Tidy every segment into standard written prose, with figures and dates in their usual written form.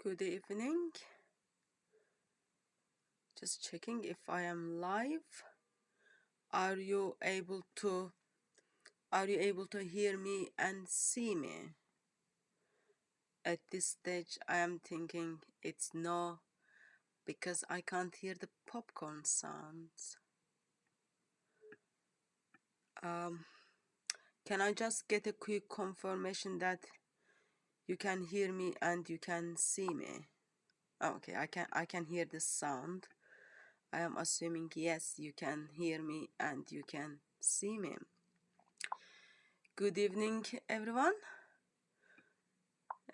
Good evening. Just checking if I am live. Are you able to hear me and see me? At this stage I am thinking it's no, because I can't hear the popcorn sounds. Can I just get a quick confirmation that you can hear me and you can see me? Oh, okay, I can hear the sound. I am assuming yes, you can hear me and you can see me. Good evening, everyone.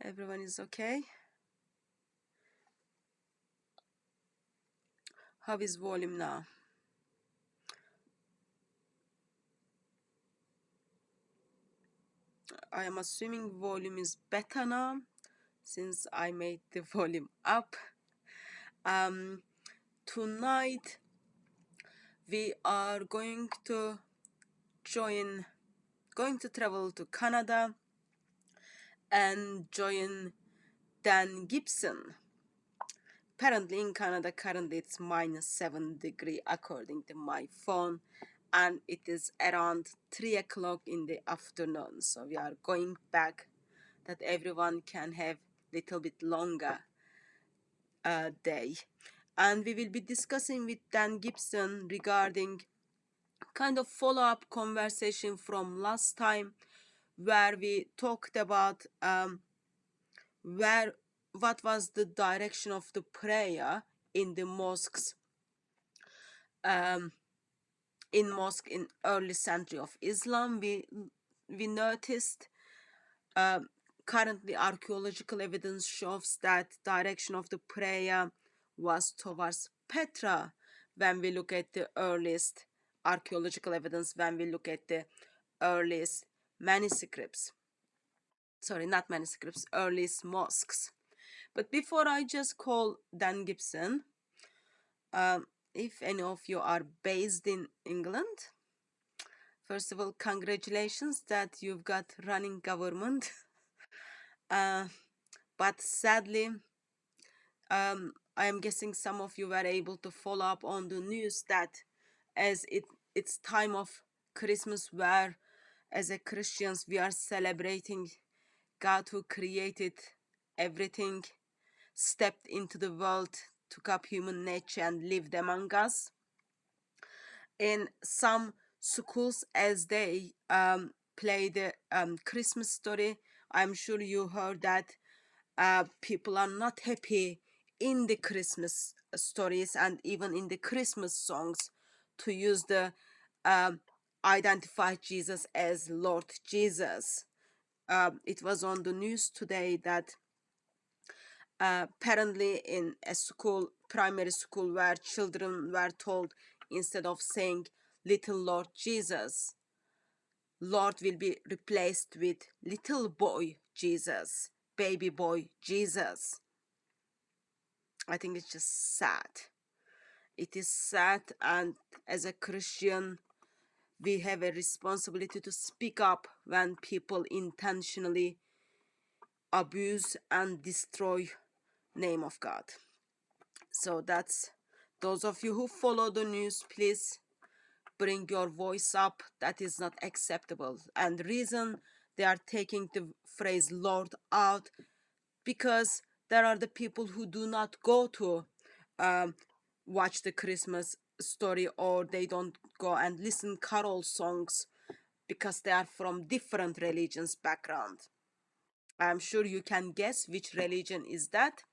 Everyone is okay? How is volume now? I am assuming volume is better now since I made the volume up. Tonight we are going to travel to Canada and join Dan Gibson. Apparently in Canada currently it's -7 degrees according to my phone, and it is around 3 o'clock in the afternoon, so we are going back that everyone can have little bit longer day. And we will be discussing with Dan Gibson regarding kind of follow-up conversation from last time, where we talked about what was the direction of the prayer in the mosques, in early century of Islam. We noticed currently archaeological evidence shows that direction of the prayer was towards Petra when we look at the earliest archaeological evidence, when we look at the earliest manuscripts. Sorry, not manuscripts, earliest mosques. But before I just call Dan Gibson, if any of you are based in England, first of all, congratulations that you've got running government. But sadly, I am guessing some of you were able to follow up on the news that as it's time of Christmas, where as a Christians we are celebrating God who created everything, stepped into the world, took up human nature and lived among us. In some schools, as they play the Christmas story, I'm sure you heard that people are not happy in the Christmas stories and even in the Christmas songs to use the identify Jesus as Lord Jesus. It was on the news today that apparently in a school, primary school, where children were told instead of saying little Lord Jesus, Lord will be replaced with little boy Jesus, baby boy Jesus. I think it's just sad. It is sad, and as a Christian, we have a responsibility to speak up when people intentionally abuse and destroy name of God. So that's, those of you who follow the news, please bring your voice up. That is not acceptable. And the reason they are taking the phrase Lord out, because there are the people who do not go to watch the Christmas story, or they don't go and listen carol songs because they are from different religions background. I'm sure you can guess which religion is that.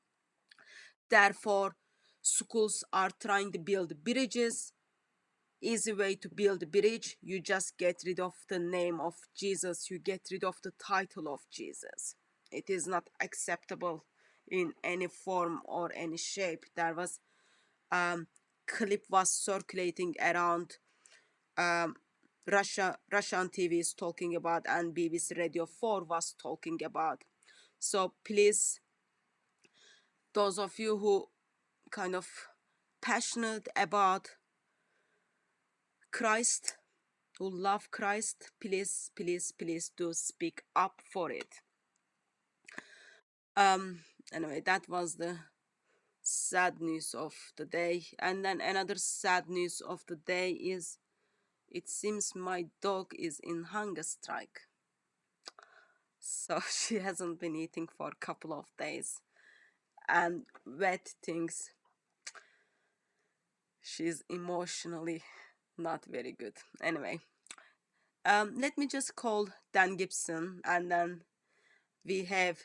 Therefore, schools are trying to build bridges. Easy way to build a bridge, you just get rid of the name of Jesus, you get rid of the title of Jesus. It is not acceptable in any form or any shape. There was clip was circulating around, Russian TV is talking about, and BBC Radio 4 was talking about. So please, those of you who kind of passionate about Christ, who love Christ, please, please, please do speak up for it. Anyway, that was the sad news of the day. And then another sad news of the day is it seems my dog is in hunger strike. So she hasn't been eating for a couple of days. And wet things, she's emotionally not very good. Anyway, let me just call Dan Gibson and then we have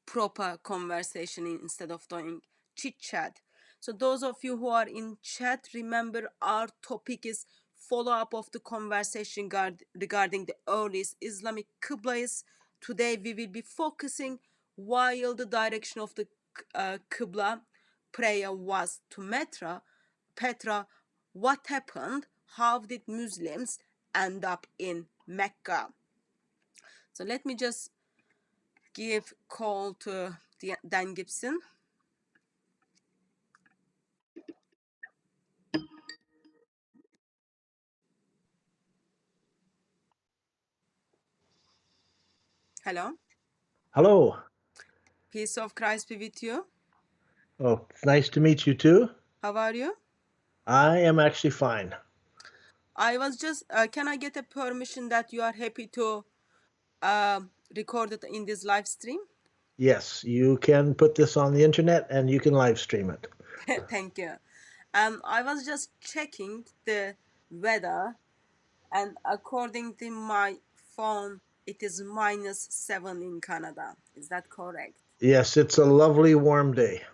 proper conversation instead of doing chit chat. So those of you who are in chat, remember our topic is follow-up of the conversation regarding the earliest Islamic Qiblas. Today we will be focusing while the direction of the Qibla prayer was to Petra, what happened? How did Muslims end up in Mecca? So let me just give call to Dan Gibson. Hello. Hello. Peace of Christ be with you. Oh, it's nice to meet you too. How are you? I am actually fine. I was just, can I get a permission that you are happy to record it in this live stream? Yes, you can put this on the internet and you can live stream it. Thank you. I was just checking the weather, and according to my phone, it is -7 in Canada. Is that correct? Yes, it's a lovely warm day.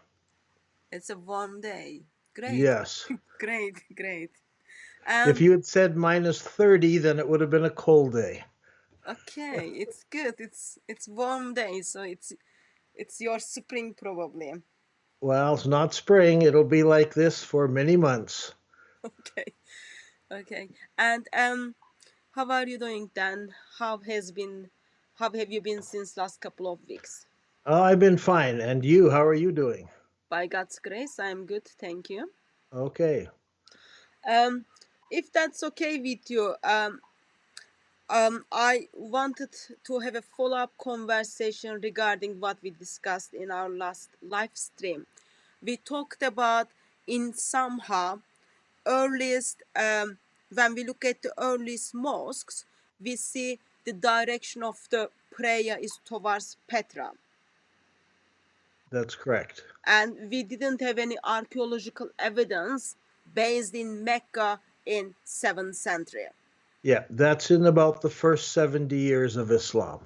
It's a warm day. Great, Yes. great, great. If you had said -30, then it would have been a cold day. Okay, it's good. It's warm day, so it's your spring probably. Well, it's not spring. It'll be like this for many months. Okay, okay. And how are you doing, Dan? How have you been since last couple of weeks? Oh, I've been fine. And you, how are you doing? By God's grace, I am good, thank you. Okay. Um, if that's okay with you, I wanted to have a follow-up conversation regarding what we discussed in our last live stream. We talked about in somehow earliest when we look at the earliest mosques, we see the direction of the prayer is towards Petra, That's correct. and we didn't have any archaeological evidence based in Mecca in 7th century. Yeah, that's in about the first 70 years of Islam.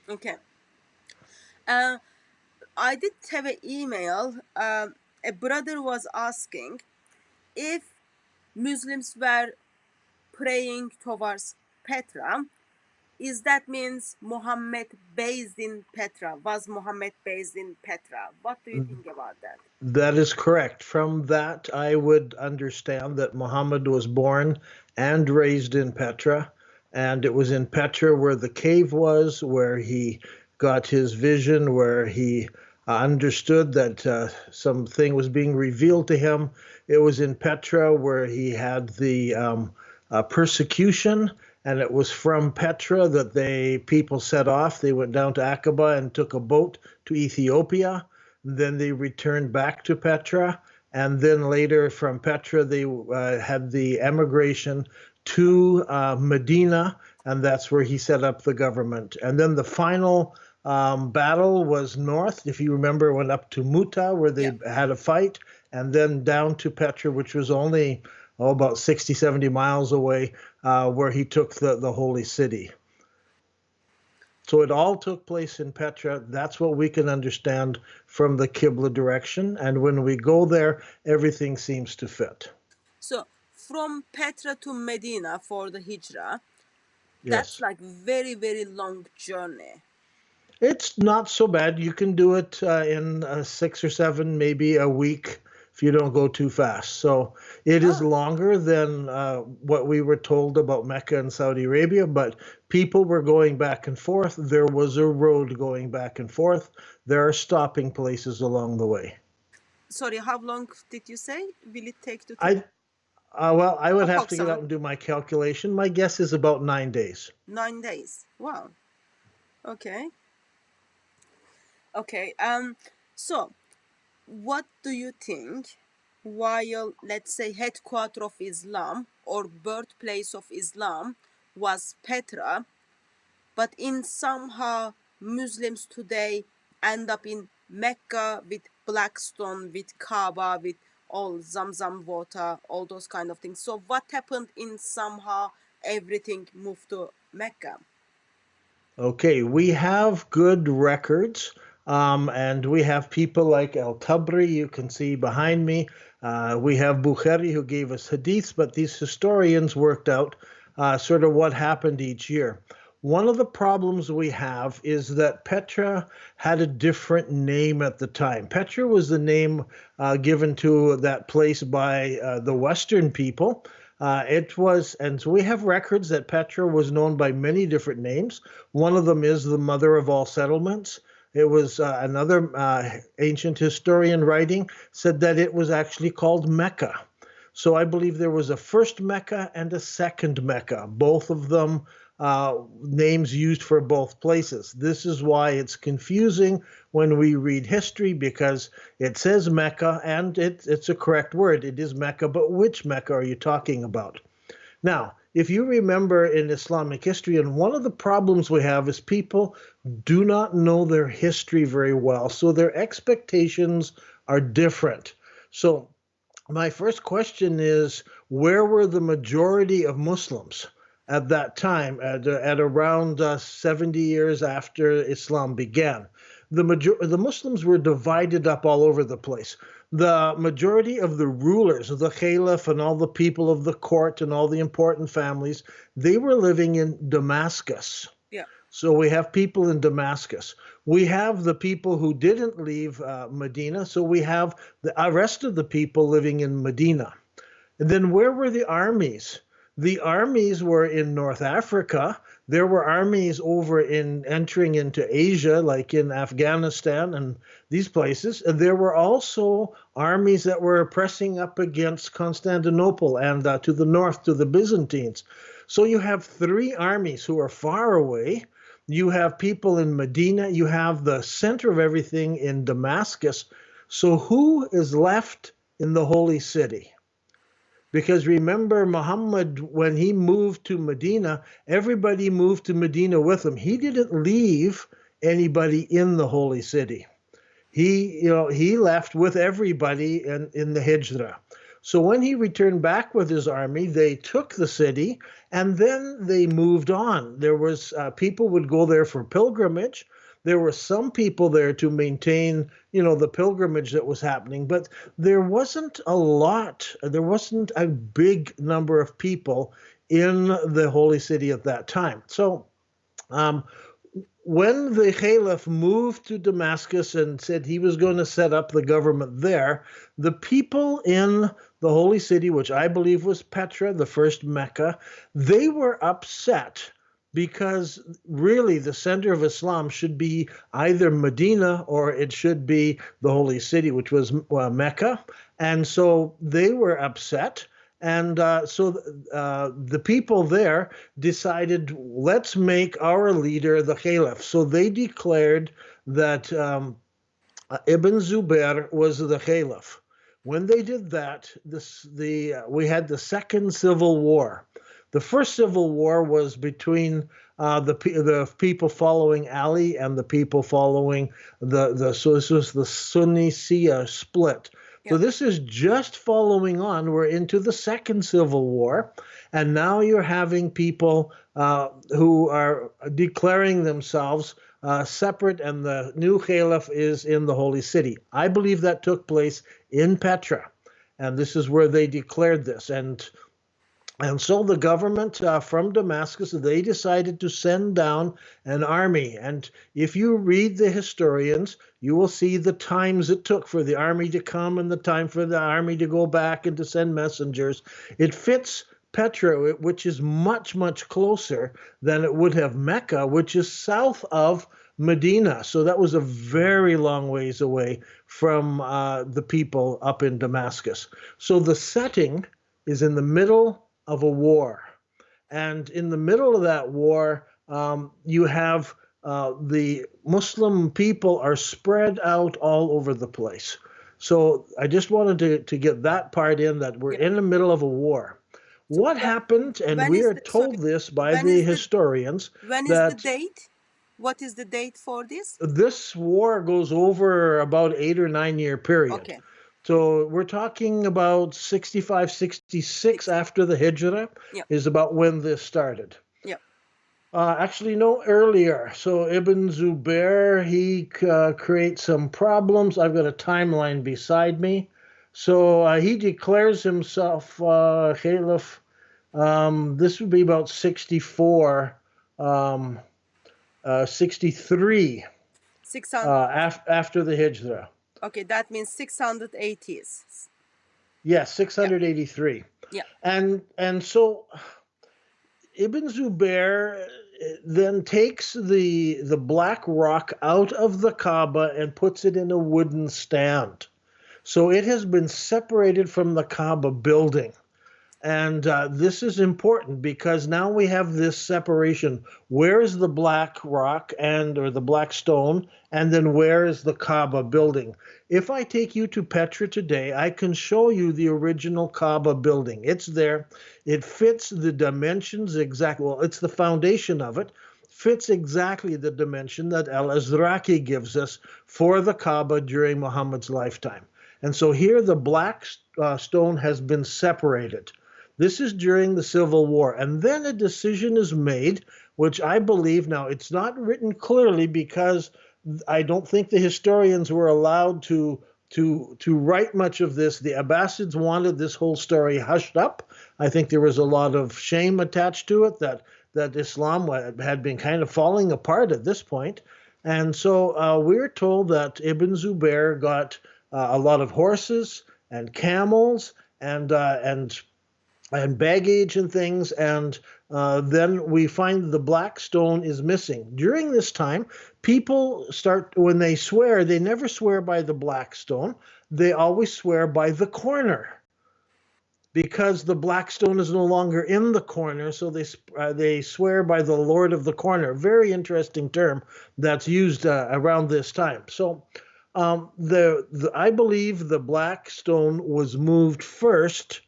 Okay. I did have an email. A brother was asking if Muslims were praying towards Petra, is that means Muhammad based in Petra? Was Muhammad based in Petra? What do you think about that? That is correct. From that, I would understand that Muhammad was born and raised in Petra, and it was in Petra where the cave was, where he got his vision, where he understood that something was being revealed to him. It was in Petra where he had the persecution, and it was from Petra that people set off. They went down to Aqaba and took a boat to Ethiopia. Then they returned back to Petra, and then later from Petra they had the emigration to Medina, and that's where he set up the government. And then the final battle was north, if you remember, went up to Muta where they had a fight, and then down to Petra, which was only about 60, 70 miles away, where he took the holy city. So it all took place in Petra. That's what we can understand from the Qibla direction. And when we go there, everything seems to fit. So from Petra to Medina for the Hijrah, that's Yes. like very, very long journey. It's not so bad. You can do it in 6 or 7, maybe a week if you don't go too fast. So it is longer than what we were told about Mecca and Saudi Arabia, but people were going back and forth. There was a road going back and forth. There are stopping places along the way. Sorry, how long did you say will it take to take? Well, I would have to get out Approximately and do my calculation. My guess is about 9 days. 9 days. Wow. Okay. Okay. So what do you think? While, let's say, headquarter of Islam or birthplace of Islam was Petra, but in somehow Muslims today end up in Mecca with black stone, with Kaaba, with all Zamzam water, all those kind of things. So what happened in somehow everything moved to Mecca? Okay, we have good records, and we have people like Al Tabri, you can see behind me. We have Bukhari, who gave us hadiths, but these historians worked out sort of what happened each year. One of the problems we have is that Petra had a different name at the time. Petra was the name given to that place by the Western people. It was, and so we have records that Petra was known by many different names. One of them is the mother of all settlements. It was another ancient historian writing said that it was actually called Mecca. So I believe there was a first Mecca and a second Mecca, both of them names used for both places. This is why it's confusing when we read history, because it says Mecca and it's a correct word. It is Mecca, but which Mecca are you talking about? Now, if you remember in Islamic history, and one of the problems we have is people do not know their history very well, so their expectations are different. So my first question is, where were the majority of Muslims at that time, at around 70 years after Islam began? The Muslims were divided up all over the place. The majority of the rulers, the caliph and all the people of the court and all the important families, they were living in Damascus. Yeah. So we have people in Damascus. We have the people who didn't leave Medina. So we have the rest of the people living in Medina. And then where were the armies? The armies were in North Africa. There were armies over in entering into Asia, like in Afghanistan and these places. And there were also armies that were pressing up against Constantinople and to the north to the Byzantines. So you have three armies who are far away. You have people in Medina. You have the center of everything in Damascus. So who is left in the holy city? Because remember, Muhammad, when he moved to Medina, everybody moved to Medina with him. He didn't leave anybody in the holy city. He left with everybody in the Hijrah. So when he returned back with his army, they took the city and then they moved on. There was people would go there for pilgrimage. There were some people there to maintain, the pilgrimage that was happening, but there wasn't a lot. There wasn't a big number of people in the holy city at that time. So um, when the caliph moved to Damascus and said he was going to set up the government there, the people in the holy city, which I believe was Petra, the first Mecca, they were upset because really the center of Islam should be either Medina or it should be the holy city, which was Mecca. And so they were upset. And the people there decided, let's make our leader the caliph. So they declared that Ibn Zubair was the caliph. When they did that, we had the second civil war. The first civil war was between the people following Ali and the people following so this was the Sunni Shia split. So Yeah. this is just following on. We're into the second civil war, and now you're having people who are declaring themselves separate, and the new caliph is in the holy city. I believe that took place in Petra, and this is where they declared this. And so the government from Damascus, they decided to send down an army. And if you read the historians, you will see the times it took for the army to come and the time for the army to go back and to send messengers. It fits Petra, which is much, much closer than it would have Mecca, which is south of Medina. So that was a very long ways away from the people up in Damascus. So the setting is in the middle of a war. And in the middle of that war, you have the Muslim people are spread out all over the place. So I just wanted to get that part in, that we're Yeah. in the middle of a war. So What happened, and when we is are the sorry? told this by When the is the historians, when is the that date? What is the date for this? this war goes over about 8 or 9 year period. Okay. So we're talking about 65, 66 after the Hijrah Yeah. is about when this started. Yeah. Actually, no, earlier. So Ibn Zubair, he creates some problems. I've got a timeline beside me. So he declares himself Caliph. This would be about 64, 63 600. after the Hijrah. Okay, that means 680s. Yes, Yeah. 683. Yeah. And so Ibn Zubair then takes the black rock out of the Kaaba and puts it in a wooden stand. So it has been separated from the Kaaba building. And this is important because now we have this separation. Where is the black rock or the black stone, and then where is the Kaaba building? If I take you to Petra today, I can show you the original Kaaba building. It's there. It fits the dimensions exactly. Well, it's the foundation of it. Fits exactly the dimension that Al-Azraqi gives us for the Kaaba during Muhammad's lifetime. And so here the black stone has been separated. This is during the Civil War. And then a decision is made, which I believe, now it's not written clearly because I don't think the historians were allowed to write much of this. The Abbasids wanted this whole story hushed up. I think there was a lot of shame attached to it that Islam had been kind of falling apart at this point. And so we're told that Ibn Zubair got a lot of horses and camels and baggage and things, and then we find the black stone is missing. During this time, people start, when they swear, they never swear by the black stone. They always swear by the corner because the black stone is no longer in the corner, so they swear by the Lord of the corner. Very interesting term that's used around this time. So I believe the black stone was moved first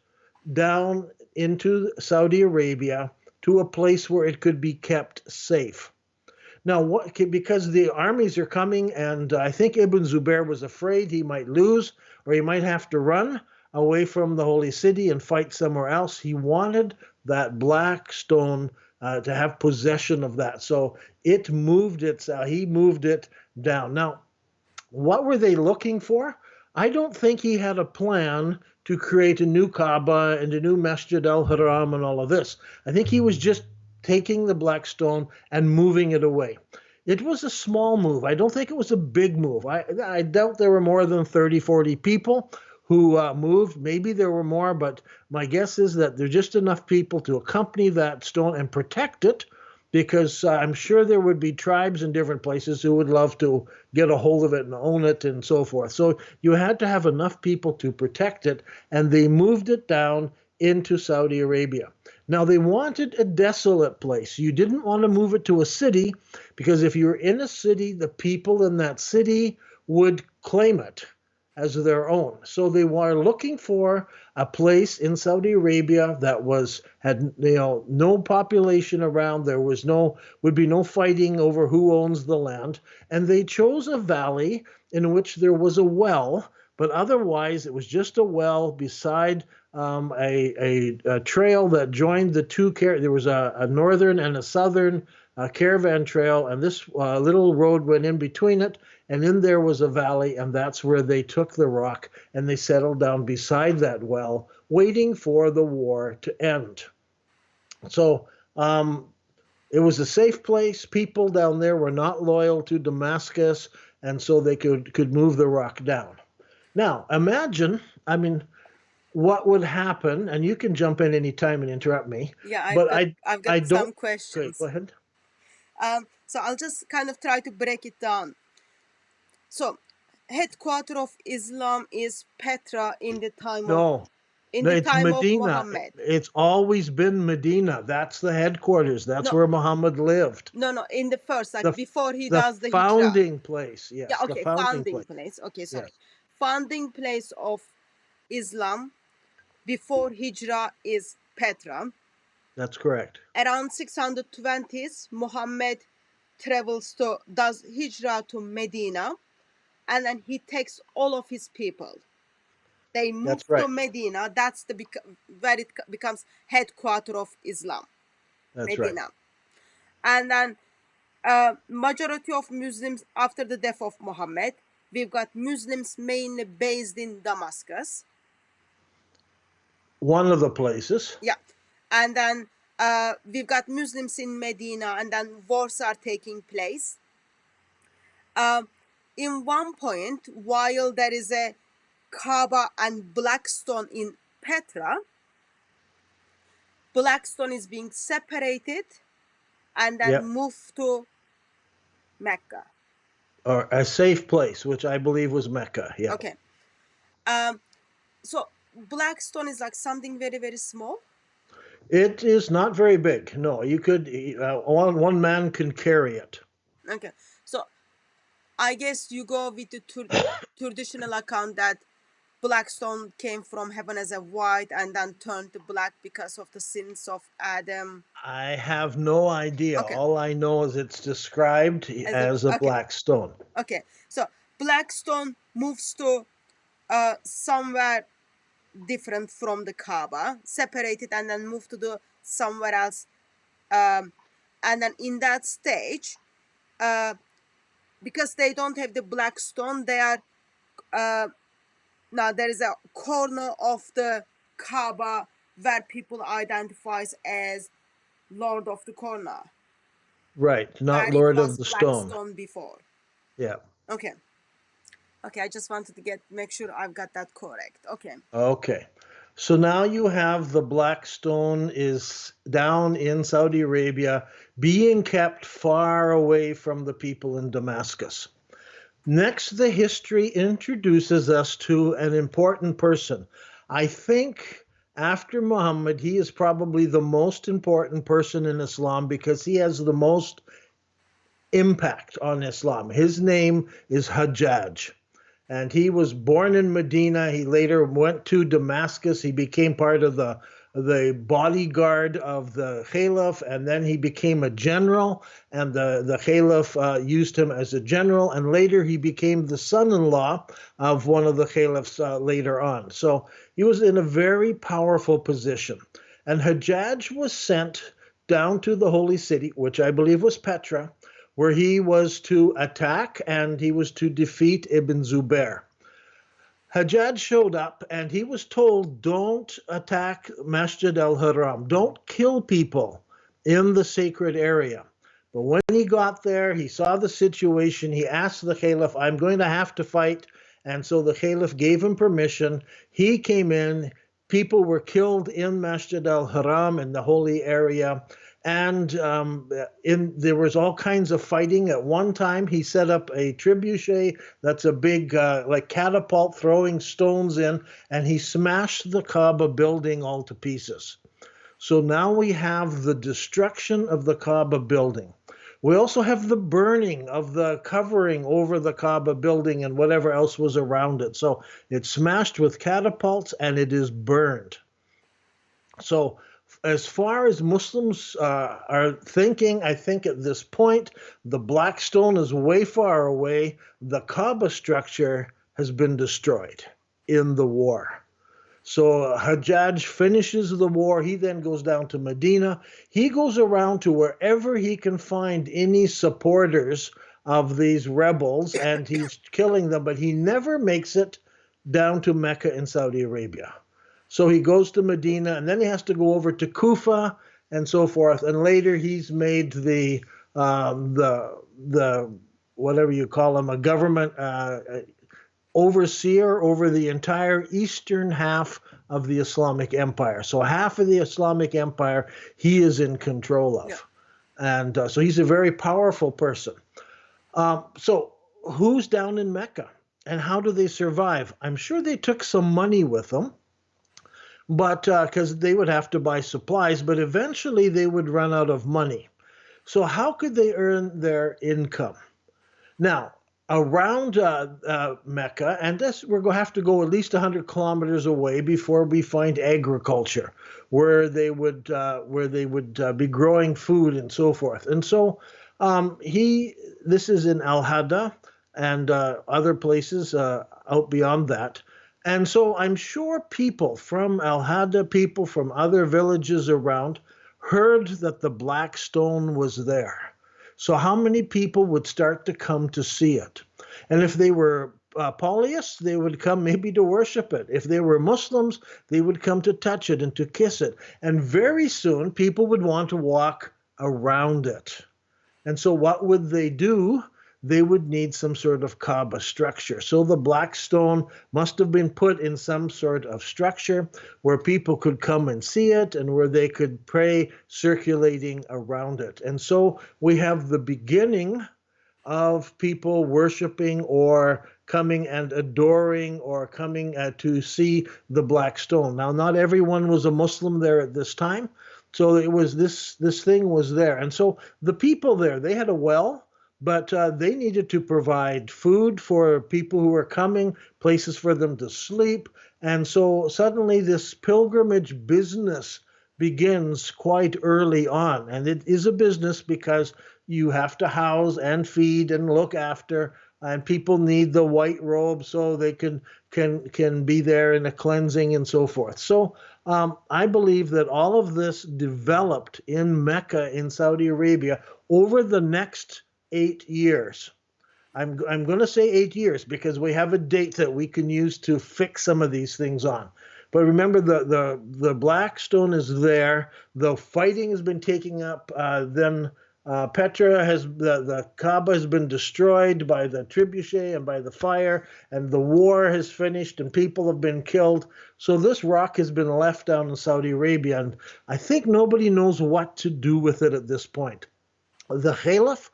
down into Saudi Arabia to a place where it could be kept safe. Now, because the armies are coming, and I think Ibn Zubair was afraid he might lose or he might have to run away from the holy city and fight somewhere else. He wanted that black stone to have possession of that. So he moved it down. Now, what were they looking for? I don't think he had a plan to create a new Kaaba and a new Masjid al-Haram and all of this. I think he was just taking the black stone and moving it away. It was a small move. I don't think it was a big move. I doubt there were more than 30, 40 people who moved. Maybe there were more, but my guess is that there's just enough people to accompany that stone and protect it, because I'm sure there would be tribes in different places who would love to get a hold of it and own it and so forth. So you had to have enough people to protect it, and they moved it down into Saudi Arabia. Now, they wanted a desolate place. You didn't want to move it to a city, because if you were in a city, the people in that city would claim it as their own. So they were looking for a place in Saudi Arabia that had no population around. There would be no fighting over who owns the land, and they chose a valley in which there was a well, but otherwise it was just a well beside a trail that joined the two. There was a northern and a southern caravan trail, and this little road went in between it, and in there was a valley, and that's where they took the rock and they settled down beside that well, waiting for the war to end. So it was a safe place. People down there were not loyal to Damascus, and so they could move the rock down. Now, imagine, what would happen, and you can jump in anytime and interrupt me. Yeah, But I've I got don't. some Okay, questions. go ahead. So I'll just kind of try to break it down. So, headquarter of Islam is Petra in the time of No, in No, the it's time of Medina. Muhammad. It's always been Medina. That's the headquarters. That's No, where Muhammad lived. no, in the first, like The before he the does the hijrah. founding place. Yeah, Yes, the okay, founding founding place. place. Okay, sorry. Yes, Founding place of Islam before hijrah is Petra. that's correct. Around 620s, Muhammad does hijrah to Medina, and then he takes all of his people. They move That's to right. Medina. That's where it becomes headquarter of Islam, That's right. Medina. And then majority of Muslims after the death of Muhammad, we've got Muslims mainly based in Damascus. One of the places. Yeah. And then we've got Muslims in Medina, and then wars are taking place. In one point, while there is a Kaaba and Blackstone in Petra, Blackstone is being separated and then Yep. moved to Mecca. Or a safe place, which I believe was Mecca. Yeah. Okay. So Blackstone is like something very, very small. It is not very big. No, you could one man can carry it. Okay. So I guess you go with the traditional account that Blackstone came from heaven as a white and then turned to black because of the sins of Adam. I have no idea. Okay. All I know is it's described as a okay. black stone. Okay. So Blackstone moves to somewhere different from the Kaaba, separated, and then moved to the somewhere else. And then in that stage, because they don't have the black stone, they are now there is a corner of the Kaaba where people identifies as Lord of the Corner. Right, not Lord of the Stone. Stone before. Yeah. Okay. Okay, I just wanted to make sure I've got that correct. Okay. Okay. So now you have the black stone is down in Saudi Arabia, being kept far away from the people in Damascus. Next, the history introduces us to an important person. I think after Muhammad, he is probably the most important person in Islam because he has the most impact on Islam. His name is Hajjaj. And he was born in Medina. He later went to Damascus. He became part of the bodyguard of the Caliph, and then he became a general, and the Caliph used him as a general, and later he became the son-in-law of one of the Caliphs later on. So he was in a very powerful position. And Hajjaj was sent down to the holy city, which I believe was Petra, where he was to attack and he was to defeat Ibn Zubair. Hajjaj showed up and he was told, don't attack Masjid al-Haram. Don't kill people in the sacred area. But when he got there, he saw the situation. He asked the Caliph, I'm going to have to fight. And so the Caliph gave him permission. He came in. People were killed in Masjid al-Haram, in the holy area. And there was all kinds of fighting. At one time, he set up a trebuchet, that's a big like catapult throwing stones in, and he smashed the Kaaba building all to pieces. So now we have the destruction of the Kaaba building. We also have the burning of the covering over the Kaaba building and whatever else was around it. So it's smashed with catapults and it is burned. So as far as Muslims are thinking, I think at this point, the black stone is way far away. The Kaaba structure has been destroyed in the war. So Hajjaj finishes the war. He then goes down to Medina. He goes around to wherever he can find any supporters of these rebels, and he's killing them, but he never makes it down to Mecca in Saudi Arabia. So he goes to Medina, and then he has to go over to Kufa and so forth. And later he's made the whatever you call him, a government overseer over the entire eastern half of the Islamic Empire. So half of the Islamic Empire he is in control of. Yeah. And so he's a very powerful person. So who's down in Mecca? And how do they survive? I'm sure they took some money with them. but because they would have to buy supplies, but eventually they would run out of money. So how could they earn their income? Now, around Mecca, and this we're going to have to go at least 100 kilometers away before we find agriculture, where they would be growing food and so forth. And so this is in Al Hada and other places out beyond that. And so I'm sure people from Al Hada, people from other villages around, heard that the black stone was there. So how many people would start to come to see it? And if they were polyists, they would come maybe to worship it. If they were Muslims, they would come to touch it and to kiss it. And very soon, people would want to walk around it. And so what would they do? They would need some sort of Kaaba structure. So the black stone must have been put in some sort of structure where people could come and see it and where they could pray circulating around it. And so we have the beginning of people worshiping or coming and adoring or coming to see the black stone. Now, not everyone was a Muslim there at this time. So it was this thing was there. And so the people there, they had a well, but they needed to provide food for people who were coming, places for them to sleep. And so suddenly this pilgrimage business begins quite early on. And it is a business because you have to house and feed and look after, and people need the white robe so they can be there in a cleansing and so forth. So I believe that all of this developed in Mecca in Saudi Arabia over the next 8 years. I'm going to say 8 years because we have a date that we can use to fix some of these things on. But remember, the black stone is there. The fighting has been taking up. Then Petra the Kaaba has been destroyed by the trebuchet and by the fire, and the war has finished, and people have been killed. So this rock has been left down in Saudi Arabia, and I think nobody knows what to do with it at this point. The Caliph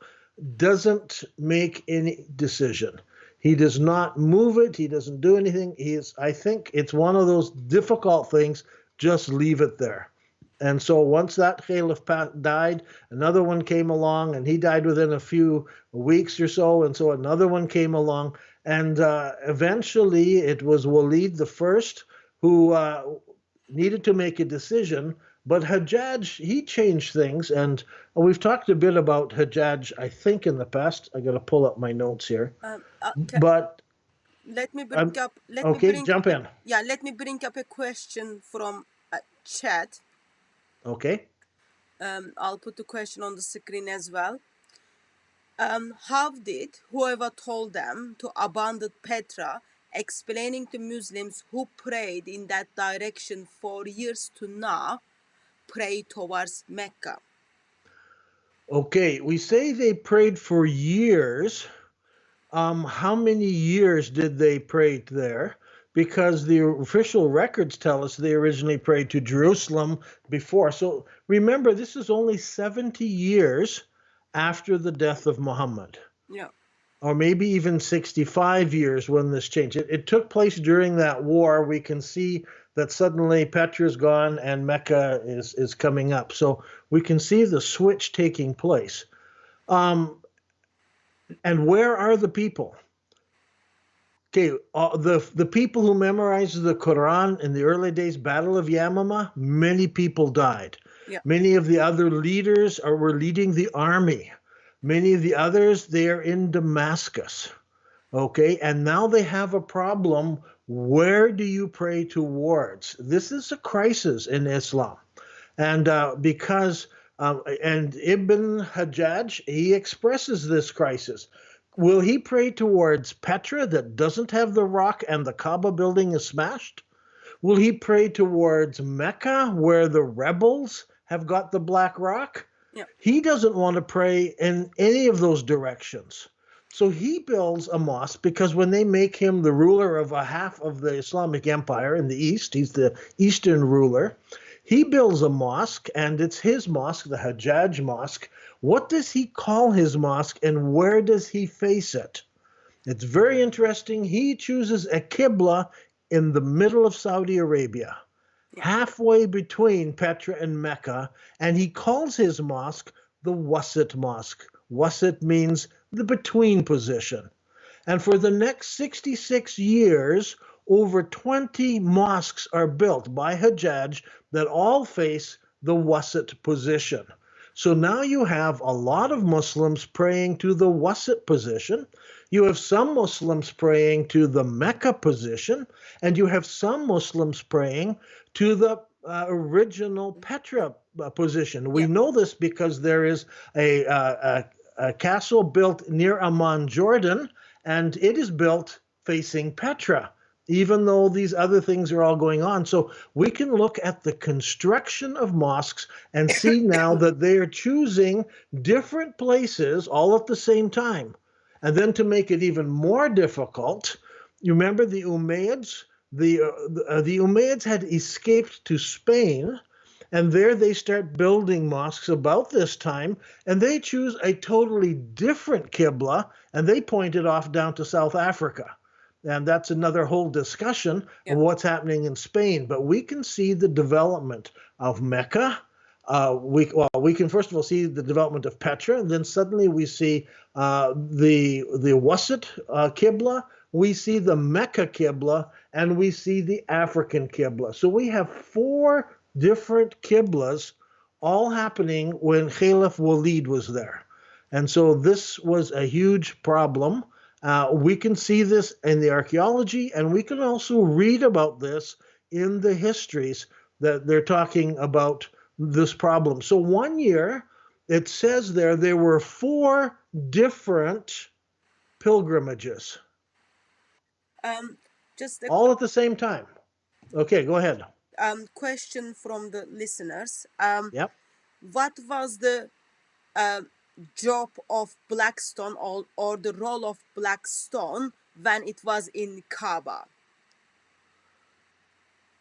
doesn't make any decision. He does not move it. He doesn't do anything. I think it's one of those difficult things. Just leave it there. And so once that Caliph died, another one came along, and he died within a few weeks or so. And so another one came along, and eventually it was Walid the First who needed to make a decision. But Hajjaj, he changed things, and we've talked a bit about Hajjaj, I think, in the past. I got to pull up my notes here. But let me bring up. Jump in. Yeah, let me bring up a question from chat. Okay. I'll put the question on the screen as well. How did whoever told them to abandon Petra, explaining to Muslims who prayed in that direction for years to now, pray towards Mecca? Okay, we say they prayed for years. How many years did they pray there? Because the official records tell us they originally prayed to Jerusalem before. So remember, this is only 70 years after the death of Muhammad. Yeah. Or maybe even 65 years when this changed. It took place during that war. We can see that suddenly Petra's gone and Mecca is coming up. So we can see the switch taking place. And where are the people? Okay, the people who memorized the Quran in the early days, Battle of Yamama, many people died. Yeah. Many of the other leaders were leading the army. Many of the others, they are in Damascus. Okay, and now they have a problem. Where do you pray towards? This is a crisis in Islam. And because, and Ibn Hajjaj, he expresses this crisis. Will he pray towards Petra that doesn't have the rock and the Kaaba building is smashed? Will he pray towards Mecca where the rebels have got the black rock? Yeah. He doesn't want to pray in any of those directions. So he builds a mosque because when they make him the ruler of a half of the Islamic Empire in the East, he's the Eastern ruler, he builds a mosque, and it's his mosque, the Hajjaj Mosque. What does he call his mosque, and where does he face it? It's very interesting. He chooses a Qibla in the middle of Saudi Arabia. halfway between Petra and Mecca, and he calls his mosque the Wasat Mosque. Wasat means the between position. And for the next 66 years, over 20 mosques are built by Hajjaj that all face the Wasat position. So now you have a lot of Muslims praying to the Wasat position. You have some Muslims praying to the Mecca position, and you have some Muslims praying to the original Petra position. We know this because there is a castle built near Amman, Jordan, and it is built facing Petra, even though these other things are all going on. So we can look at the construction of mosques and see now that they are choosing different places all at the same time. And then to make it even more difficult, you remember the Umayyads? The Umayyads had escaped to Spain, and there they start building mosques about this time, and they choose a totally different Qibla, and they point it off down to South Africa. And that's another whole discussion of what's happening in Spain. But we can see the development of Mecca. We can first of all see the development of Petra, and then suddenly we see the Wasat Qibla, we see the Mecca Qibla, and we see the African Qibla. So we have four different Qiblas all happening when Caliph Walid was there. And so this was a huge problem. We can see this in the archaeology, and we can also read about this in the histories that they're talking about this problem. So one year, it says there were four different pilgrimages, Just a all at the same time. Okay, go ahead. question from the listeners. Yep. What was the job of Blackstone or the role of Blackstone when it was in Kaaba?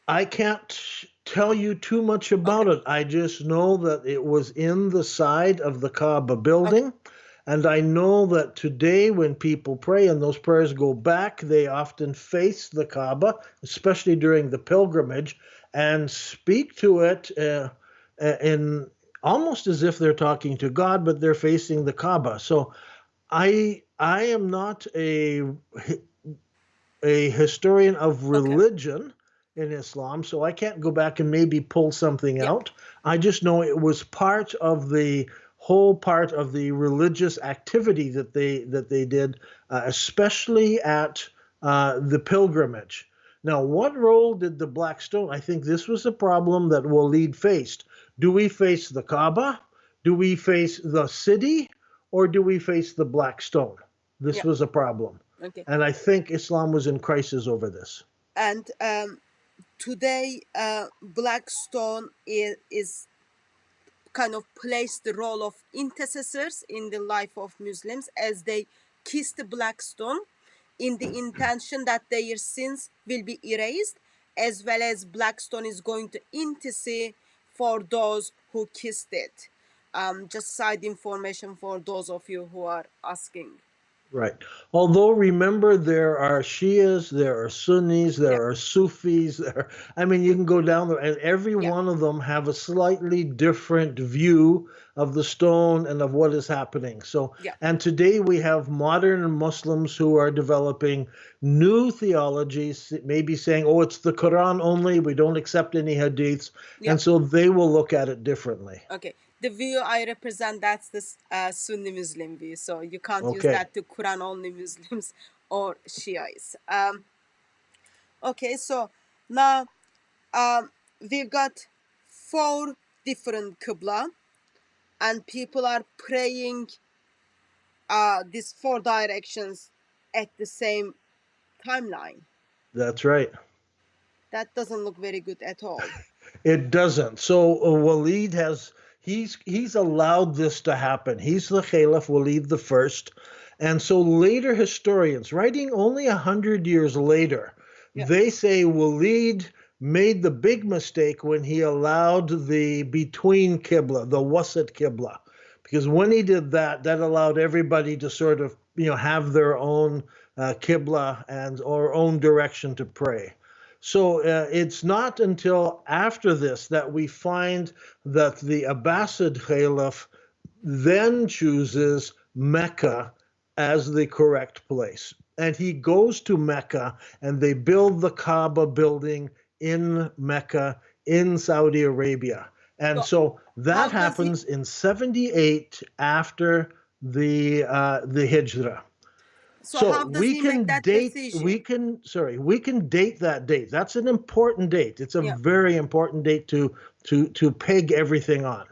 I can't tell you too much about it. I just know that it was in the side of the Kaaba building. And I know that today when people pray and those prayers go back, they often face the Kaaba, especially during the pilgrimage, and speak to it in almost as if they're talking to God, but they're facing the Kaaba. So I am not a historian of religion in Islam, so I can't go back and maybe pull something out. I just know it was part of the whole part of the religious activity that they did, especially at the pilgrimage. Now, what role did the Black Stone? I think this was a problem that Walid faced. Do we face the Kaaba? Do we face the city? Or do we face the Black Stone? This was a problem. And I think Islam was in crisis over this. And today, Blackstone is kind of plays the role of intercessors in the life of Muslims as they kiss the Blackstone in the intention that their sins will be erased, as well as Blackstone is going to intercede for those who kissed it. Just side information for those of you who are asking. Right. Although remember, there are Shias, there are Sunnis, there are Sufis. I mean, you can go down there, and every one of them have a slightly different view of the stone and of what is happening. So, and today we have modern Muslims who are developing new theologies, maybe saying, "Oh, it's the Quran only. We don't accept any hadiths," and so they will look at it differently. Okay. The view I represent, that's the Sunni Muslim view. So you can't use that to Quran only Muslims or Shiites. Okay, so now we've got 4 different Qibla, and people are praying these 4 directions at the same timeline. That's right. That doesn't look very good at all. It doesn't. So Walid he's allowed this to happen. He's the Caliph Walid the First, and so later historians, writing only 100 years later, they say Walid made the big mistake when he allowed the between Qibla, the Wasat Qibla, because when he did that, that allowed everybody to sort of have their own Qibla and or own direction to pray. So it's not until after this that we find that the Abbasid Caliph then chooses Mecca as the correct place. And he goes to Mecca and they build the Kaaba building in Mecca in Saudi Arabia. And So so that how does he? happens in 78 after the Hijrah. So So how does he make that decision? we can date that date. That's an important date. It's a Yeah. very important date to peg everything on.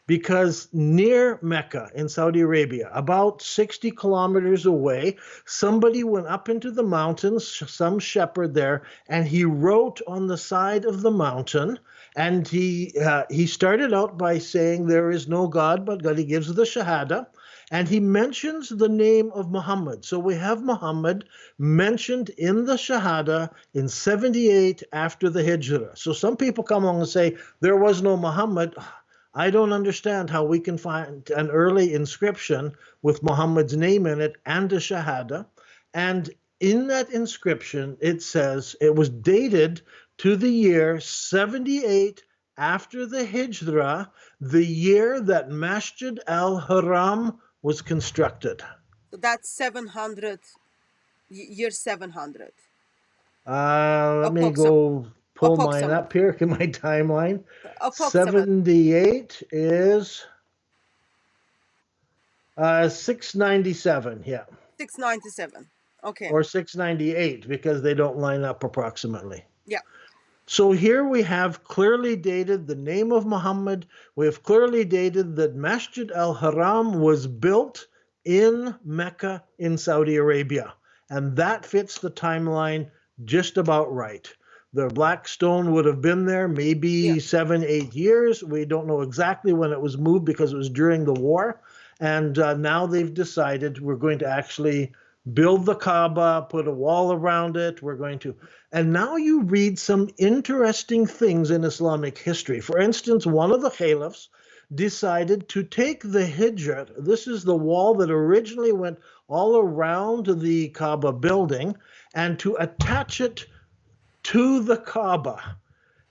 Because near Mecca in Saudi Arabia, about 60 kilometers away, somebody went up into the mountains, some shepherd there, and he wrote on the side of the mountain. And he started out by saying, "There is no God but God." He gives the Shahada, and he mentions the name of Muhammad. So we have Muhammad mentioned in the Shahada in 78 after the Hijrah. So some people come along and say, there was no Muhammad. I don't understand how we can find an early inscription with Muhammad's name in it and a Shahada. And in that inscription, it says it was dated to the year 78 after the Hijrah, the year that Masjid al-Haram was constructed. So that's 700, year 700. Let me Approximate. go pull mine Approximate. up here in my timeline. Approximate. 78 is 697, yeah, 697. Okay. or 698 because they don't line up approximately. Yeah. So here we have clearly dated the name of Muhammad. We have clearly dated that Masjid al-Haram was built in Mecca in Saudi Arabia. And that fits the timeline just about right. The black stone would have been there Yeah. maybe 7, 8 years. We don't know exactly when it was moved because it was during the war. And now they've decided we're going to actually build the Kaaba, put a wall around it. We're going to. And now you read some interesting things in Islamic history. For instance, one of the caliphs decided to take the Hijr. This is the wall that originally went all around the Kaaba building, and to attach it to the Kaaba.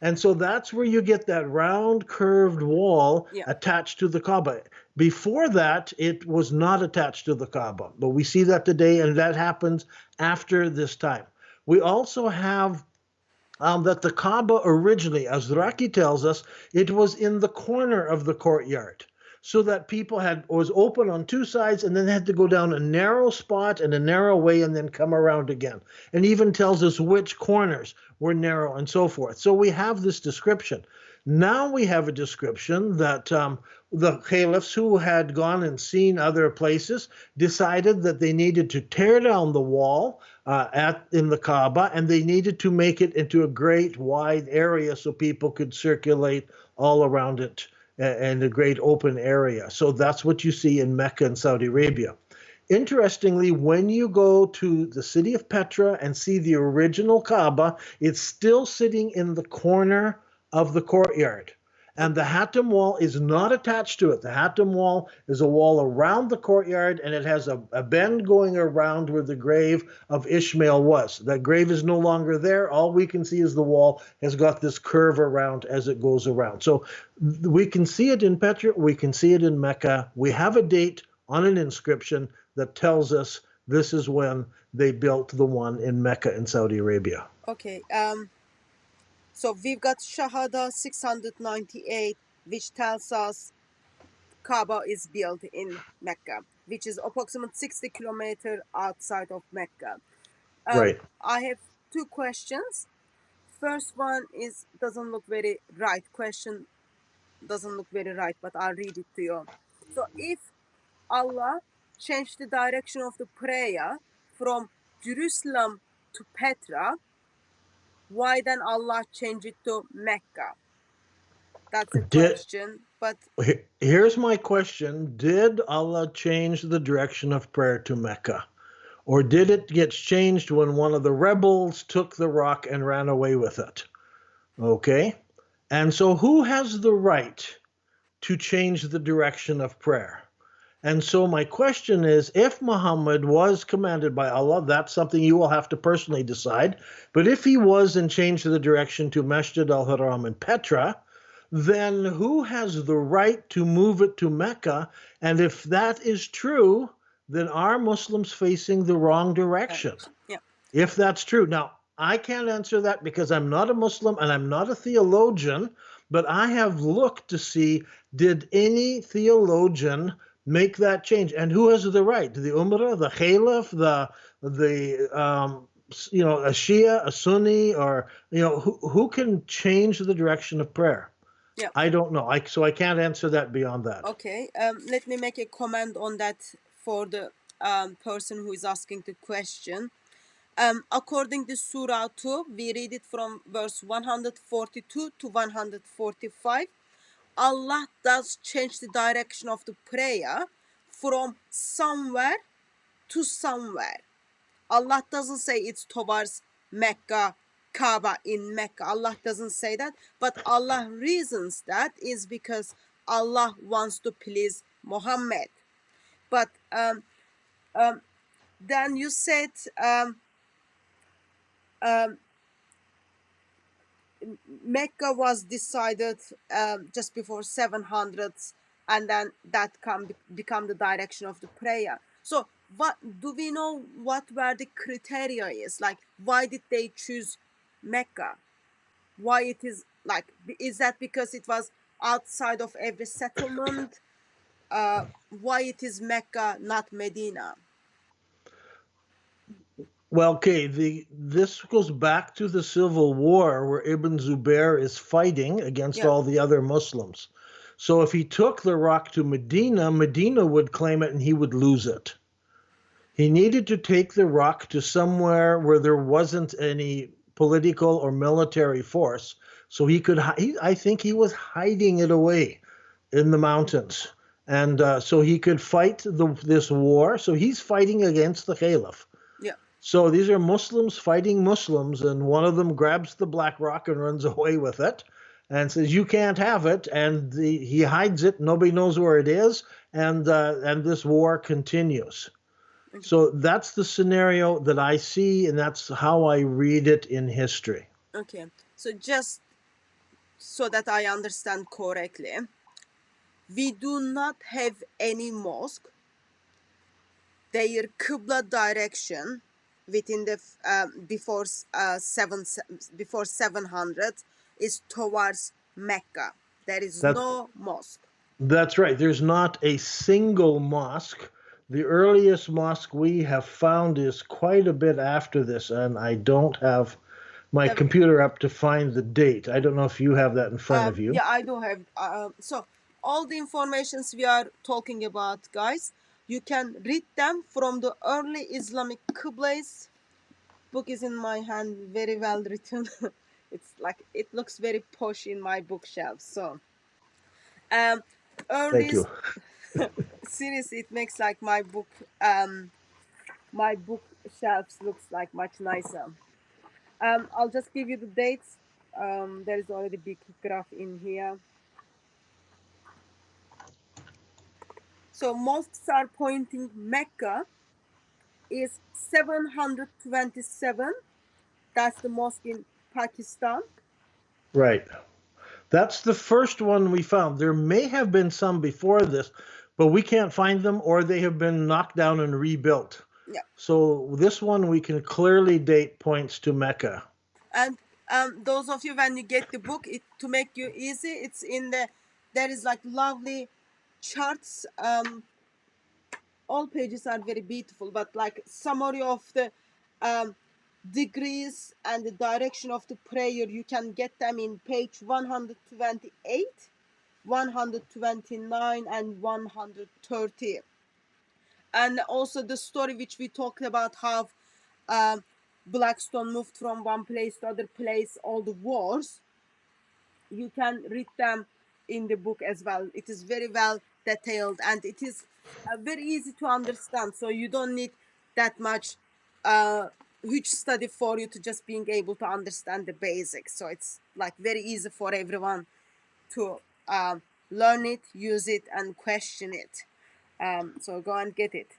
And so that's where you get that round curved wall Yeah. attached to the Kaaba. Before that, it was not attached to the Kaaba, but we see that today, and that happens after this time. We also have that the Kaaba originally, as Raki tells us, it was in the corner of the courtyard, so that people was open on two sides and then had to go down a narrow spot and a narrow way and then come around again. And even tells us which corners were narrow and so forth. So we have this description. Now we have a description that the caliphs who had gone and seen other places decided that they needed to tear down the wall in the Kaaba, and they needed to make it into a great wide area so people could circulate all around it and a great open area. So that's what you see in Mecca and Saudi Arabia. Interestingly, when you go to the city of Petra and see the original Kaaba, it's still sitting in the corner of the courtyard. And the Hatim wall is not attached to it. The Hatim wall is a wall around the courtyard, and it has a bend going around where the grave of Ishmael was. That grave is no longer there. All we can see is the wall has got this curve around as it goes around. So we can see it in Petra. We can see it in Mecca. We have a date on an inscription that tells us this is when they built the one in Mecca in Saudi Arabia. Okay. So we've got Shahada 698, which tells us Kaaba is built in Mecca, which is approximately 60 kilometers outside of Mecca. Right. I have two questions. First one is doesn't look very right. Question doesn't look very right, but I'll read it to you. So if Allah changed the direction of the prayer from Jerusalem to Petra, why then Allah change it to Mecca? That's a question. But Here's my question. Did Allah change the direction of prayer to Mecca? Or did it get changed when one of the rebels took the rock and ran away with it? Okay. And so who has the right to change the direction of prayer? And so my question is, if Muhammad was commanded by Allah, that's something you will have to personally decide. But if he was and changed the direction to Masjid al-Haram in Petra, then who has the right to move it to Mecca? And if that is true, then are Muslims facing the wrong direction? Yeah. If that's true. Now, I can't answer that because I'm not a Muslim and I'm not a theologian, but I have looked to see, did any theologian make that change? And who has the right? The Umrah, the Caliph, a Shia, a Sunni, or, who can change the direction of prayer? Yeah. I don't know. So I can't answer that beyond that. Okay. Let me make a comment on that for the person who is asking the question. According to Surah 2, we read it from verse 142 to 145. Allah does change the direction of the prayer from somewhere to somewhere. Allah doesn't say it's towards Mecca, Kaaba in Mecca. Allah doesn't say that. But Allah reasons that is because Allah wants to please Muhammad. But then you said Mecca was decided just before 700s, and then that become the direction of the prayer. So what do we know, what were the criteria is? Like, why did they choose Mecca? Why it is like, is that because it was outside of every settlement? Why it is Mecca, not Medina? Well, okay, this goes back to the civil war where Ibn Zubair is fighting against Yeah. all the other Muslims. So if he took the rock to Medina, Medina would claim it and he would lose it. He needed to take the rock to somewhere where there wasn't any political or military force. So he could, I think he was hiding it away in the mountains. And so he could fight this war. So he's fighting against the Caliph. Yeah. So these are Muslims fighting Muslims, and one of them grabs the black rock and runs away with it and says, "You can't have it." And he hides it. Nobody knows where it is, and this war continues. Okay. So that's the scenario that I see, and that's how I read it in history. Okay. So just so that I understand correctly, we do not have any mosque. Their Qibla direction within the before 700 is towards Mecca. There is That no mosque. that's right. There's not a single mosque. The earliest mosque we have found is quite a bit after this, and I don't have my Yeah, computer up to find the date. I don't know if you have that in front of you. yeah, I do have. So all the informations we are talking about, guys, you can read them from the early Islamic Qiblas. Book is in my hand, very well written. It's like, it looks very posh in my bookshelf. So Thank early, you. seriously, it makes like my bookshelves looks like much nicer. I'll just give you the dates. There is already big graph in here. So mosques are pointing Mecca is 727. That's the mosque in Pakistan. Right. That's the first one we found. There may have been some before this, but we can't find them, or they have been knocked down and rebuilt. Yeah. So this one we can clearly date points to Mecca. And those of you, when you get the book, it to make you easy, it's in the, there is like lovely charts. All pages are very beautiful, but like summary of the degrees and the direction of the prayer, you can get them in page 128, 129, and 130. And also the story which we talked about, how Blackstone moved from one place to other place, all the wars, you can read them in the book as well. It is very well detailed, and it is very easy to understand, so you don't need that much huge study for you to just being able to understand the basics. So it's like very easy for everyone to learn it, use it, and question it. So go and get it.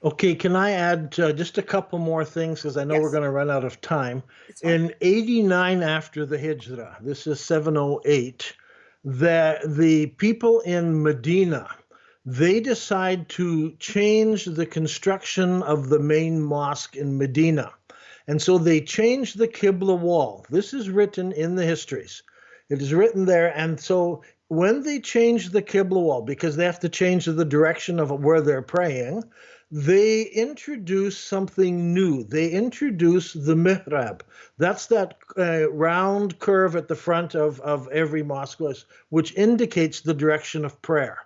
Okay, can I add just a couple more things because I know we're Yes, going to run out of time. it's fine. In 89 after the Hijrah, this is 708, the people in Medina, they decide to change the construction of the main mosque in Medina. And so they change the Qibla wall. This is written in the histories. It is written there. And so when they change the Qibla wall, because they have to change the direction of where they're praying, they introduce something new. They introduce the mihrab. That's that round curve at the front of every mosque, which indicates the direction of prayer.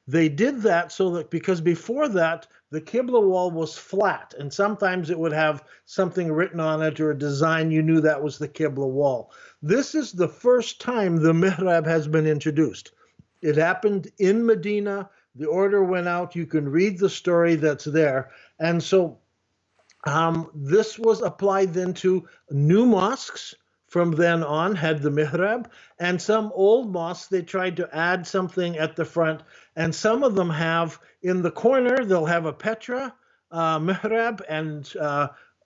They did that so that because before that, the Qibla wall was flat, and sometimes it would have something written on it or a design. You knew that was the Qibla wall. This is the first time the mihrab has been introduced. It happened in Medina. The order went out. You can read the story that's there. And so this was applied then to new mosques from then on, had the mihrab, and some old mosques, they tried to add something at the front, and some of them have, in the corner, they'll have a Petra mihrab,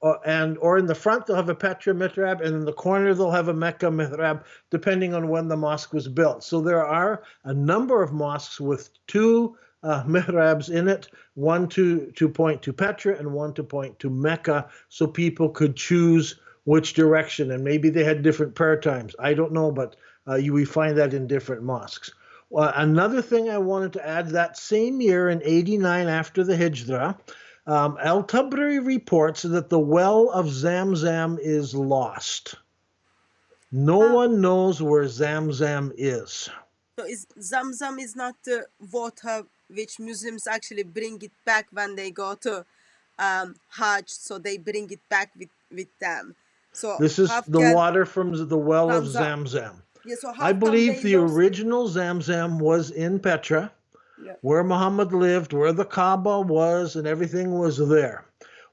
or in the front, they'll have a Petra mihrab, and in the corner, they'll have a Mecca mihrab, depending on when the mosque was built. So there are a number of mosques with two mihrabs in it, one to point to Petra and one to point to Mecca, so people could choose which direction, and maybe they had different prayer times. I don't know, but we find that in different mosques. Another thing I wanted to add, that same year in 89 after the Hijrah, Al-Tabari reports that the well of Zamzam is lost. No Um, one knows where Zamzam is. so is Zamzam is not the water which Muslims actually bring it back when they go to Hajj, so they bring it back with them. So This how is the can water from the well of Zamzam? Zamzam. Yeah, so I how come believe they the lost it? original Zamzam was in Petra, Yeah. where Muhammad lived, where the Kaaba was, and everything was there.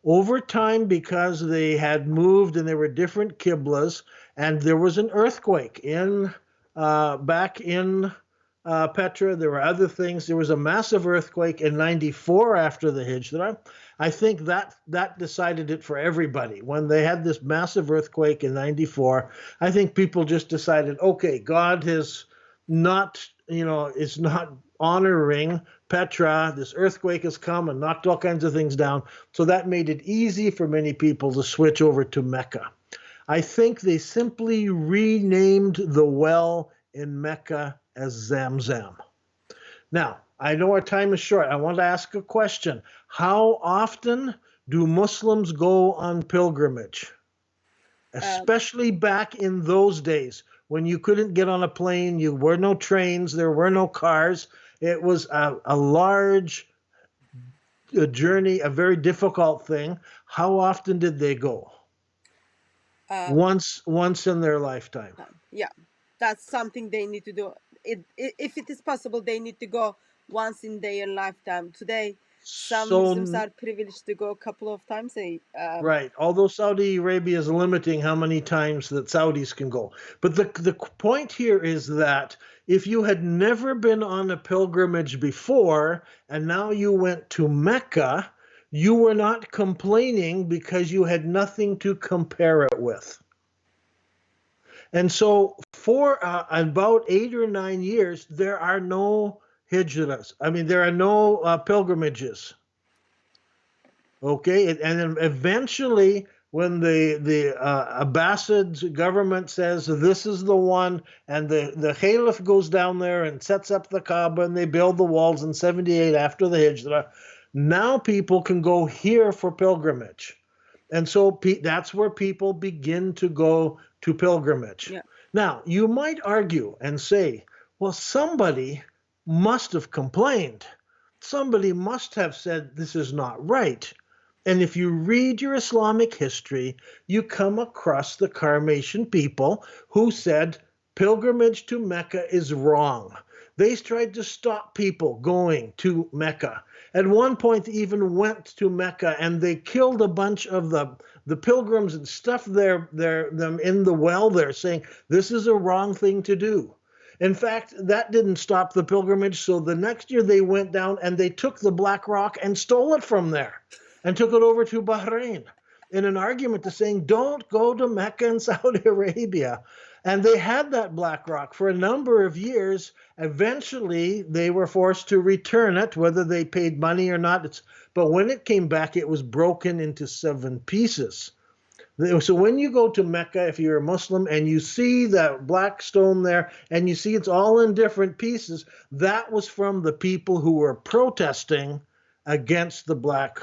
Over time, because they had moved and there were different Qiblas, and there was an earthquake back in Petra. There were other things. There was a massive earthquake in 94 after the Hijrah. I think that decided it for everybody. When they had this massive earthquake in 94, I think people just decided, okay, God has not, is not honoring Petra. This earthquake has come and knocked all kinds of things down. So that made it easy for many people to switch over to Mecca. I think they simply renamed the well in Mecca as Zamzam. Now, I know our time is short. I want to ask a question. How often do Muslims go on pilgrimage? Um, Especially back in those days when you couldn't get on a plane, there were no trains, there were no cars. It was a large journey, a very difficult thing. How often did they go? uh, Once in their lifetime. yeah, that's something they need to do. If it is possible, they need to go once in their lifetime. Today, some Muslims So are privileged to go a couple of times. right. Although Saudi Arabia is limiting how many times that Saudis can go. But the point here is that if you had never been on a pilgrimage before and now you went to Mecca, you were not complaining because you had nothing to compare it with. And so for about 8 or 9 years, there are no hijras. I mean, there are no pilgrimages. Okay, and then eventually, when the Abbasid government says this is the one, and the Caliph goes down there and sets up the Kaaba, and they build the walls in 78 after the Hijrah, now people can go here for pilgrimage, and so that's where people begin to go to pilgrimage. Yeah. Now, you might argue and say, well, somebody must have complained. Somebody must have said this is not right. And if you read your Islamic history, you come across the Karmatian people who said pilgrimage to Mecca is wrong. They tried to stop people going to Mecca. At one point, they even went to Mecca and they killed a bunch of the pilgrims and stuffed them in the well there, saying this is a wrong thing to do. In fact, that didn't stop the pilgrimage. So the next year they went down and they took the black rock and stole it from there and took it over to Bahrain in an argument to saying, don't go to Mecca and Saudi Arabia. And they had that black rock for a number of years. Eventually, they were forced to return it, whether they paid money or not. But when it came back, it was broken into 7 pieces. So when you go to Mecca, if you're a Muslim and you see that black stone there and you see it's all in different pieces, that was from the people who were protesting against the black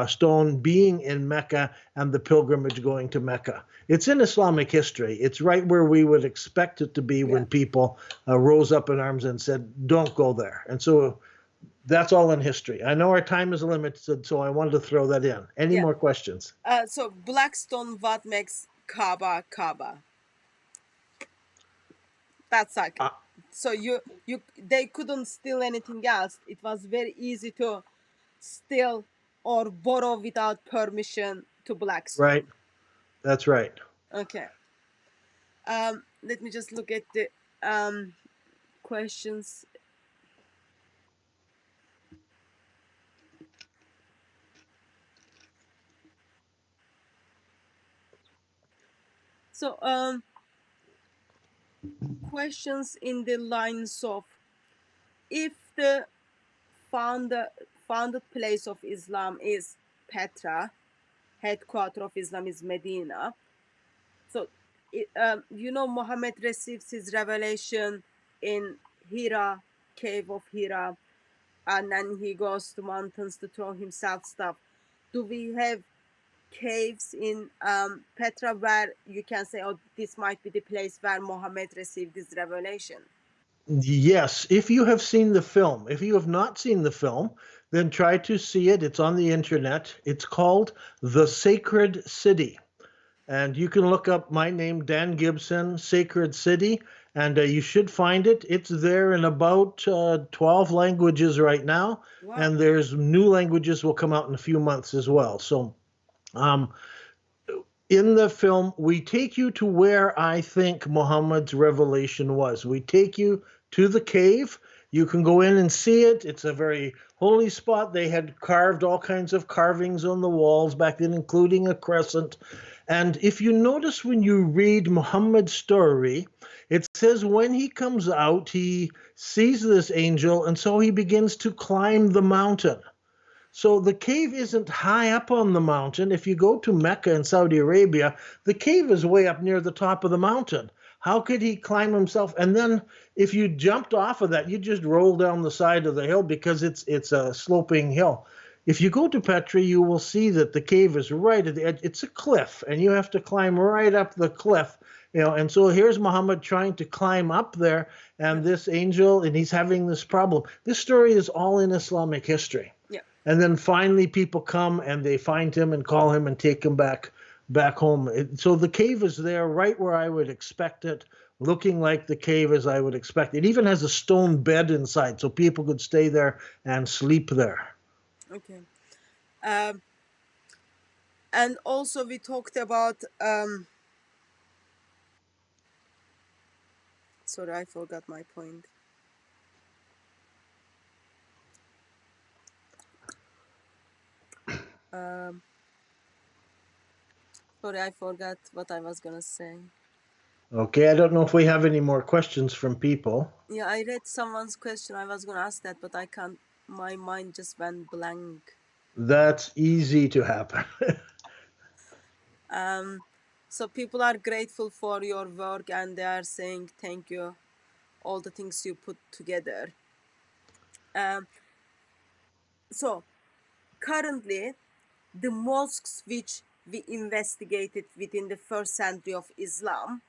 stone being in Mecca and the pilgrimage going to Mecca. It's in Islamic history. It's right where we would expect it to be Yeah. when people rose up in arms and said, don't go there. And so that's all in history. I know our time is limited, so I wanted to throw that in. Any Yeah. more questions? So Blackstone, what makes Kaaba Kaaba? That's like so you they couldn't steal anything else. It was very easy to steal or borrow without permission to Blackstone. Right. That's right. Okay. Let me just look at the questions. So questions in the lines of, if the founded place of Islam is Petra, headquarter of Islam is Medina. So Muhammad receives his revelation in Hira, cave of Hira, and then he goes to mountains to throw himself stuff. Do we have caves in Petra where you can say, oh, this might be the place where Muhammad received his revelation? Yes, if you have seen the film. If you have not seen the film, then try to see it. It's on the internet. It's called The Sacred City. And you can look up my name, Dan Gibson, Sacred City, and you should find it. It's there in about 12 languages right now. Wow. And there's new languages will come out in a few months as well. So in the film, we take you to where I think Muhammad's revelation was. We take you to the cave. You can go in and see it. It's a very holy spot. They had carved all kinds of carvings on the walls back then, including a crescent. And if you notice when you read Muhammad's story, it says when he comes out, he sees this angel, and so he begins to climb the mountain. So the cave isn't high up on the mountain. If you go to Mecca in Saudi Arabia, the cave is way up near the top of the mountain. How could he climb himself? And then if you jumped off of that, you just roll down the side of the hill because it's a sloping hill. If you go to Petra, you will see that the cave is right at the edge. It's a cliff, and you have to climb right up the cliff. And so here's Muhammad trying to climb up there, and this angel, and he's having this problem. This story is all in Islamic history. Yeah. And then finally people come and they find him and call him and take him back home. So the cave is there right where I would expect it, looking like the cave as I would expect. It even has a stone bed inside so people could stay there and sleep there. Okay. And also we talked about sorry, I forgot my point. Sorry, I forgot what I was gonna say. Okay, I don't know if we have any more questions from people. Yeah, I read someone's question. I was gonna ask that, but I can't. My mind just went blank. That's easy to happen. So people are grateful for your work and they are saying thank you, all the things you put together. So currently, the mosques which we investigated within the first century of Islam,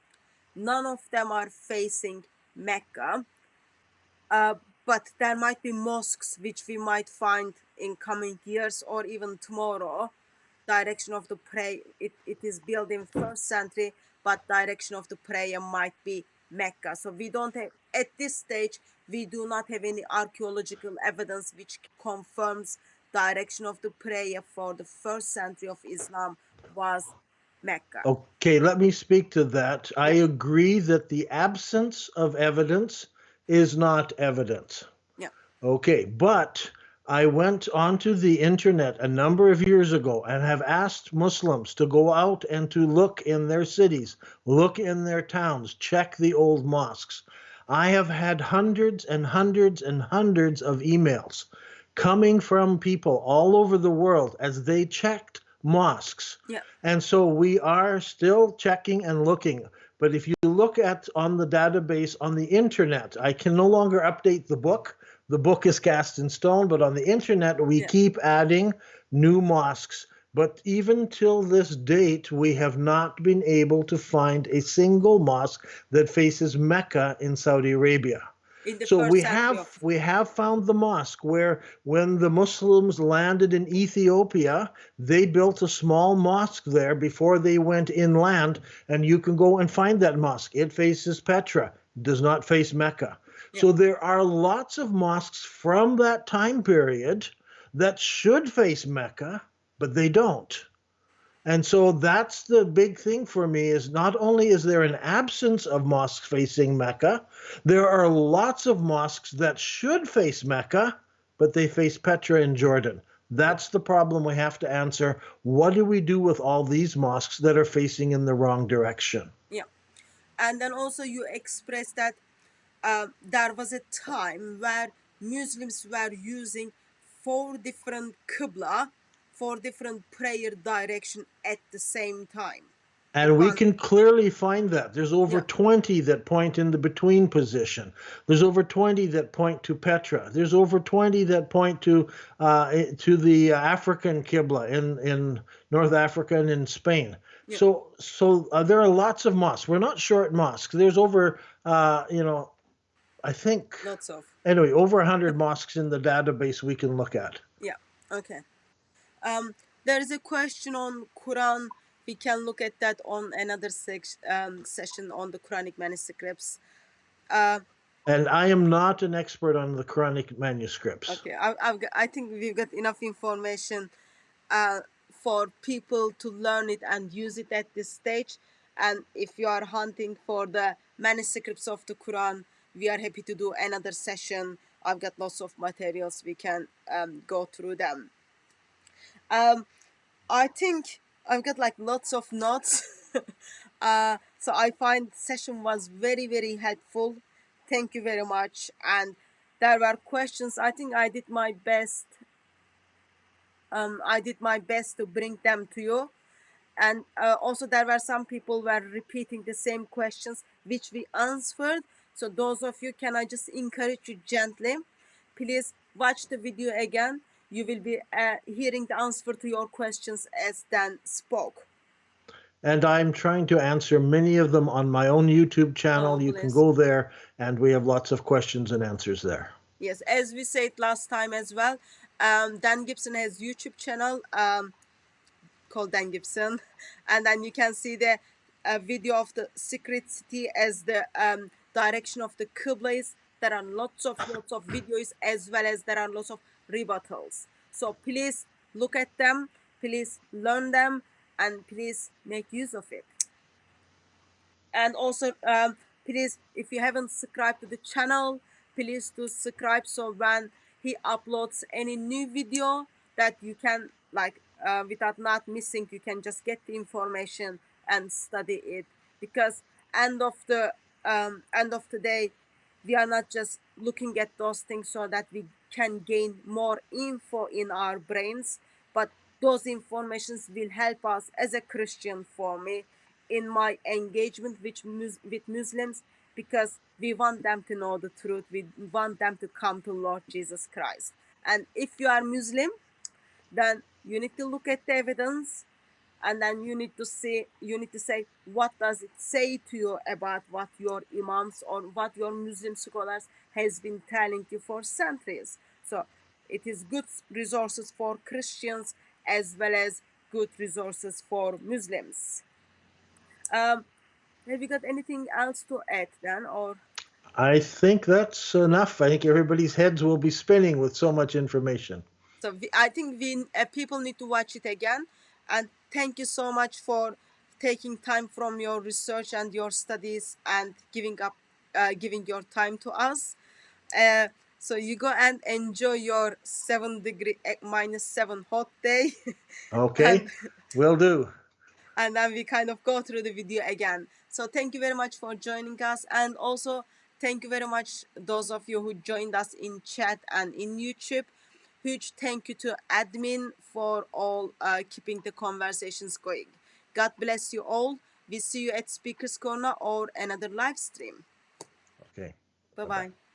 none of them are facing Mecca. But there might be mosques which we might find in coming years or even tomorrow. Direction of the prayer, it is built in first century, but direction of the prayer might be Mecca. So we don't have, at this stage, we do not have any archaeological evidence which confirms direction of the prayer for the first century of Islam was Mecca. Okay, let me speak to that. I Yeah. agree that the absence of evidence is not evidence. Yeah. Okay, but I went onto the internet a number of years ago and have asked Muslims to go out and to look in their cities, look in their towns, check the old mosques. I have had hundreds and hundreds and hundreds of emails coming from people all over the world as they checked mosques. Yeah. And so we are still checking and looking. But if you look at on the database on the internet, I can no longer update the book. The book is cast in stone, but on the internet, we Yeah. keep adding new mosques. But even till this date, we have not been able to find a single mosque that faces Mecca in Saudi Arabia. In the So first century of. we have found the mosque where when the Muslims landed in Ethiopia, they built a small mosque there before they went inland, and you can go and find that mosque. It faces Petra, does not face Mecca. Yeah. So there are lots of mosques from that time period that should face Mecca, but they don't. And so that's the big thing for me is not only is there an absence of mosques facing Mecca, there are lots of mosques that should face Mecca, but they face Petra in Jordan. That's the problem we have to answer. What do we do with all these mosques that are facing in the wrong direction? Yeah. And then also you express that there was a time where Muslims were using 4 different qibla, 4 different prayer direction at the same time. And we can clearly find that. There's over Yeah. 20 that point in the between position. There's over 20 that point to Petra. There's over 20 that point to the African Qibla in North Africa and in Spain. Yeah. So there are lots of mosques. We're not short mosques. There's over, I think, Lots of. anyway, over 100 mosques in the database we can look at. Yeah. Okay. There is a question on Quran. We can look at that on another session on the Quranic manuscripts. And I am not an expert on the Quranic manuscripts. Okay, I think we've got enough information for people to learn it and use it at this stage. And if you are hunting for the manuscripts of the Quran, we are happy to do another session. I've got lots of materials. We can go through them. I think I've got like lots of notes. So I find session was very, very helpful. Thank you very much. And there were questions. I think I did my best. I did my best to bring them to you. And also there were some people were repeating the same questions which we answered. So those of you, can I just encourage you gently, please watch the video again. You will be hearing the answer to your questions as Dan spoke. And I'm trying to answer many of them on my own YouTube channel. Oh, you can bless. go there, and we have lots of questions and answers there. Yes, as we said last time as well, Dan Gibson has YouTube channel called Dan Gibson, and then you can see the video of the secret city as the direction of the Qibla is. There are lots of videos, as well as there are lots of rebuttals. So please look at them, please learn them, and please make use of it. And also please, if you haven't subscribed to the channel, please do subscribe, so when he uploads any new video that you can like without not missing, you can just get the information and study it. Because end of the day, we are not just looking at those things so that we can gain more info in our brains, but those informations will help us as a Christian, for me, in my engagement with Muslims, because we want them to know the truth. We want them to come to Lord Jesus Christ. And if you are Muslim, then you need to look at the evidence, and then you need to say, what does it say to you about what your imams or what your Muslim scholars has been telling you for centuries. So it is good resources for Christians as well as good resources for Muslims. Have you got anything else to add then, or? I think that's enough. I think everybody's heads will be spinning with so much information. So I think people need to watch it again. And thank you so much for taking time from your research and your studies and giving your time to us. So you go and enjoy your 7 degree -7 hot day. Okay, and will do. and then we kind of go through the video again. So thank you very much for joining us, and also thank you very much those of you who joined us in chat and in YouTube. Huge thank you to admin for all keeping the conversations going. God bless you all. We see you at Speaker's Corner or another live stream. Okay. Bye Bye-bye. bye.